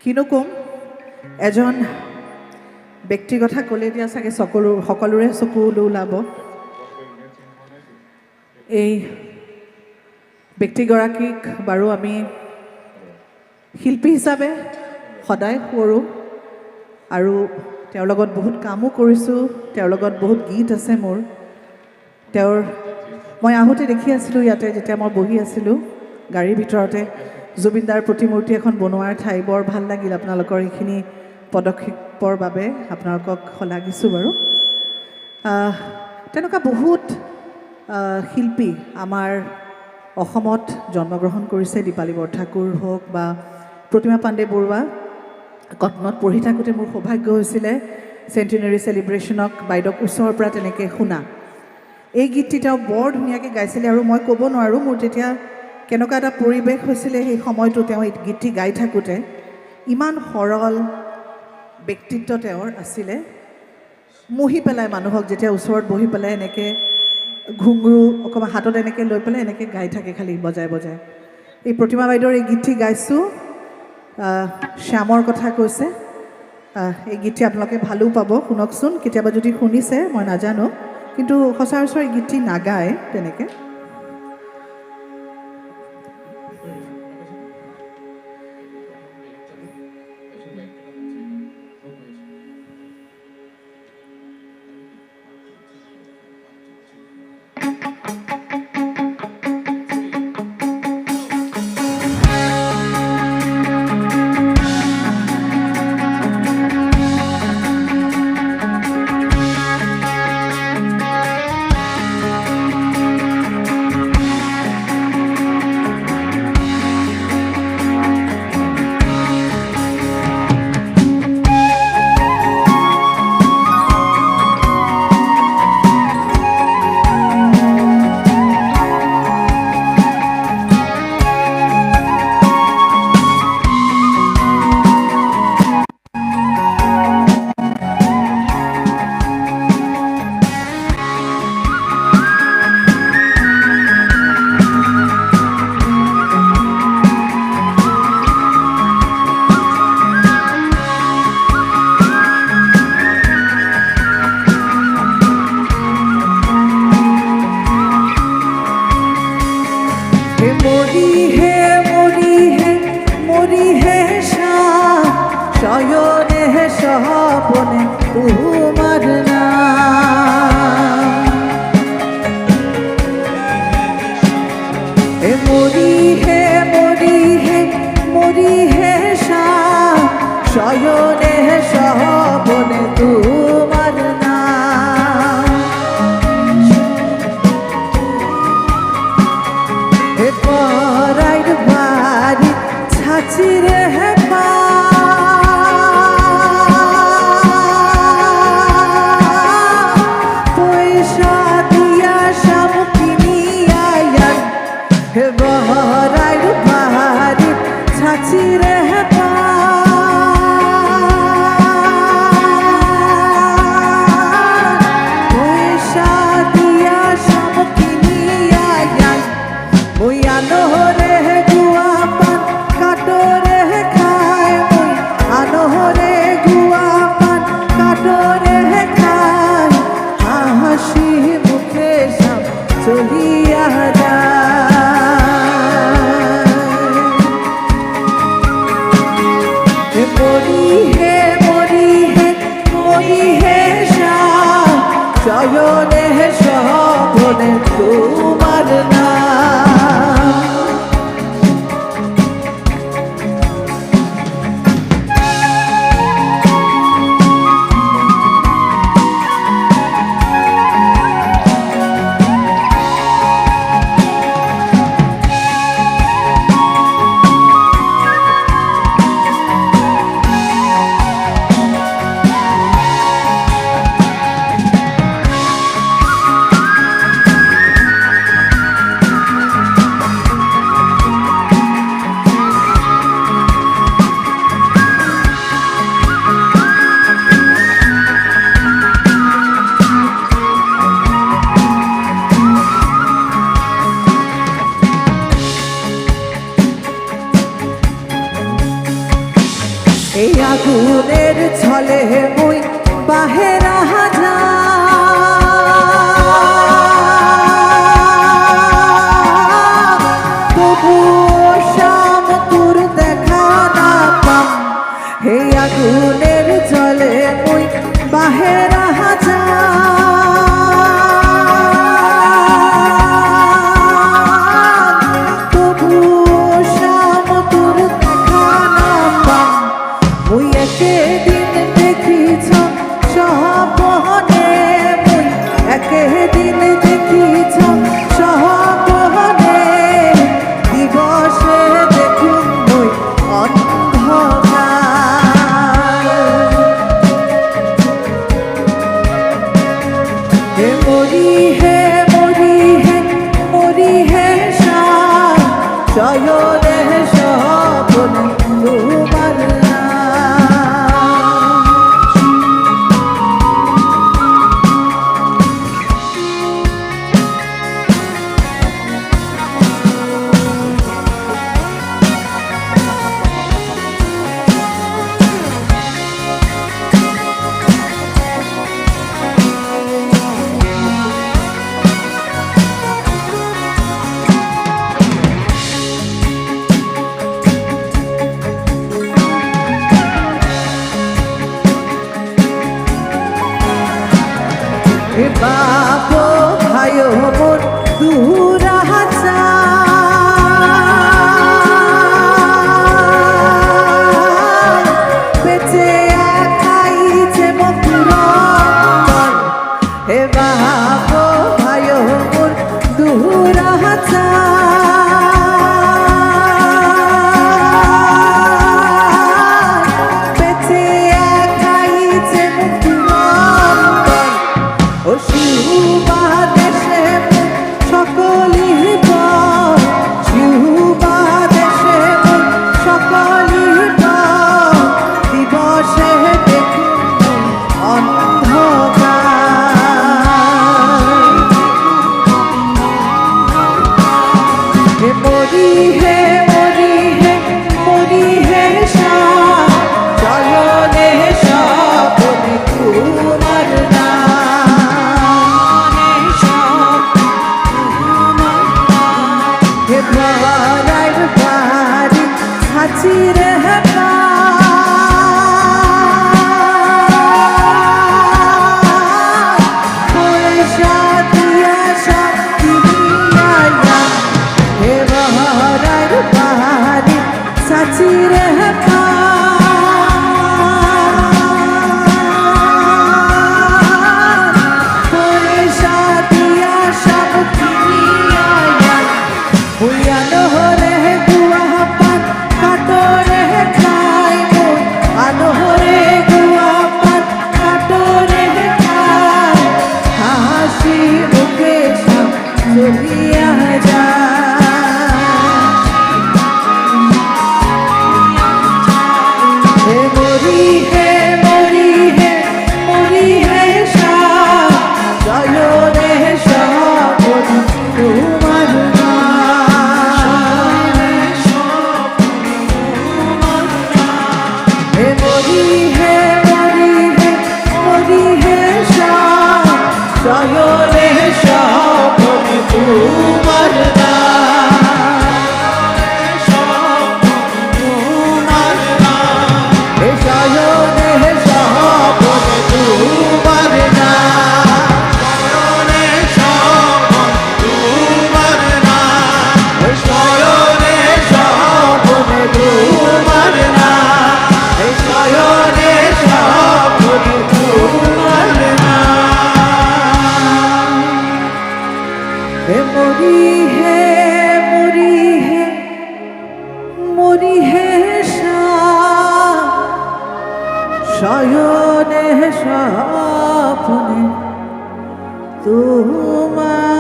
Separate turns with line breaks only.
কিনো কম এজন ব্যক্তিৰ কথা ক'লে দিয়া চাগে সকলোৰে চকুলৈ ওলাব। এই ব্যক্তিগৰাকীক বাৰু আমি শিল্পী হিচাপে সদায় কৰোঁ আৰু তেওঁৰ লগত বহুত কামো কৰিছোঁ, তেওঁৰ লগত বহুত গীত আছে মোৰ। মই আহোঁতে দেখি আছিলোঁ ইয়াতে, যেতিয়া মই বহি আছিলোঁ গাড়ীৰ ভিতৰতে জুবিনদাৰ প্ৰতিমূৰ্তি এখন বনোৱাৰ ঠাই। বৰ ভাল লাগিল আপোনালোকৰ এইখিনি পদক্ষেপৰ বাবে, আপোনালোকক শলাগিছোঁ বাৰু। তেনেকুৱা বহুত শিল্পী আমাৰ অসমত জন্মগ্ৰহণ কৰিছে। দীপালী বৰঠাকুৰ হওক বা প্ৰতিমা পাণ্ডে বৰুৱা। কটনত পঢ়ি থাকোঁতে মোৰ সৌভাগ্য হৈছিলে চেণ্টিনেৰী চেলিব্ৰেশ্যনক বাইদেউক ওচৰৰ পৰা তেনেকৈ শুনা। এই গীতটি তেওঁ বৰ ধুনীয়াকৈ গাইছিলে আৰু মই ক'ব নোৱাৰোঁ মোৰ তেতিয়া কেনেকুৱা এটা পৰিৱেশ হৈছিলে সেই সময়টো। তেওঁ এই গীতটি গাই থাকোঁতে ইমান সৰল ব্যক্তিত্ব তেওঁৰ আছিলে, মুহি পেলাই মানুহক যেতিয়া ওচৰত বহি পেলাই এনেকৈ ঘুংগুৰু অকণমান হাতত এনেকৈ লৈ পেলাই এনেকৈ গাই থাকে খালি বজাই বজাই। এই প্ৰতিমা বাইদেউৰ এই গীতটি গাইছোঁ, শ্যামৰ কথা কৈছে। এই গীতটি আপোনালোকে ভালো পাব, শুনকচোন। কেতিয়াবা যদি শুনিছে মই নাজানো, কিন্তু সচৰাচৰ এই গীতটি নাগায় তেনেকৈ। শয়নে স্বপনে তোমার নাম, মরি হে মরি হে মরি হে শয়নে স্বপনে তোমার নাম। হে পরাইর বাড়ি ছাচিরে হে শয়নে স্বপনে তোমার নাম। এই আগুনের ছলে মুই বাহেরা যা তবু শাম তোর দেখা না পাম এই আগুনের ছলে মুই বাহেরা যা বাপো ভাইও মোর দুরাচা বেঁচে খাইছে মকুর হে বাপো ভাইও মোর দুরাচা শয়নে স্বপ্নে তোমার